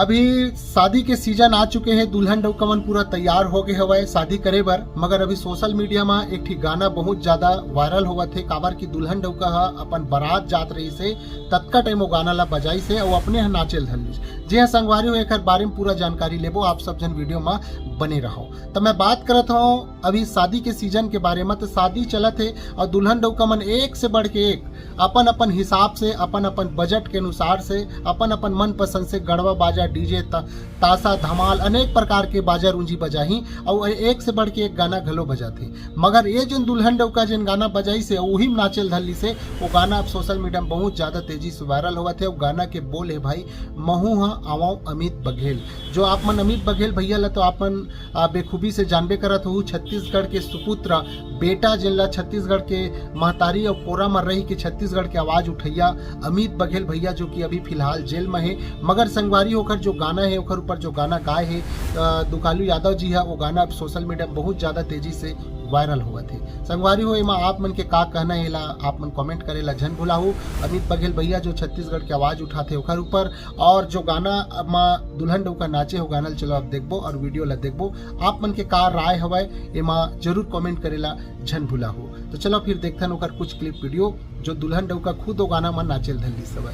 अभी शादी के सीजन आ चुके हैं, दुल्हन डउका मन पूरा तैयार हो गए हवे शादी करे बर। मगर अभी सोशल मीडिया में एक ठी गाना बहुत ज्यादा वायरल होगा थे, काबर की दुल्हन डउका हा अपन बारात जात रही से तत्का टाइम वो गाना ला बजाई से और अपने यहाँ नाचेल धरलिस। जी हाँ संगवारी हो, एक बारे में पूरा जानकारी लेबो, आप सब जन वीडियो में बने रहो। तो मैं बात करत हूँ अभी शादी के सीजन के बारे में। तो शादी चलत है और दुल्हन डउका मन एक से बढ़ के एक अपन अपन हिसाब से, अपन अपन बजट के अनुसार से, अपन अपन मन पसंद से गड़वा बाजा, डीजे, ताशा, धमाल, अनेक प्रकार के बाजा रूंजी बजाही और एक से बढ़ के एक गाना घलो बजाते। मगर ये जो दुल्हन डउका जिन गाना बजाई से वही नाचेल धरली से वो गाना अब सोशल मीडिया में बहुत ज्यादा तेजी से वायरल हुआ थे। वो गाना के बोल है भाई महू हाँ आवाऊ अमित बघेल। जो आप मन अमित बघेल भैया ला तो आप मन बेखूबी से जानबे करत हो, छत्तीसगढ़ के सुपुत्र बेटा जिनला छत्तीसगढ़ के महतारी और कोरा में रही के छत्तीसगढ़ के आवाज उठैया अमित बघेल भैया, जो कि अभी फिलहाल जेल में है। मगर संगवारी होकर जो गाना है ओकर ऊपर जो गाना गाए है दुकालू यादव जी है, वो गाना अब सोशल मीडिया में बहुत ज्यादा तेजी से वायरल हुआ थे। संगवारी हो एमा आप मन के का कहना है ला आप मन कमेंट करेला झन भुलाहू। अमित बघेल भैया जो छत्तीसगढ़ की आवाज उठाते ओकर ऊपर और जो गाना अब दुल्हन डउका नाचे हो गाना चलो आप देखबो और वीडियो ला देखबो, आप मन के का राय हवय एमा जरूर कमेंट करेला झन भुलाहू। तो चलो फिर देखथन ओकर कुछ क्लिप वीडियो जो दुल्हन डउका खुद वो गाना मन नाचेल धरली सब।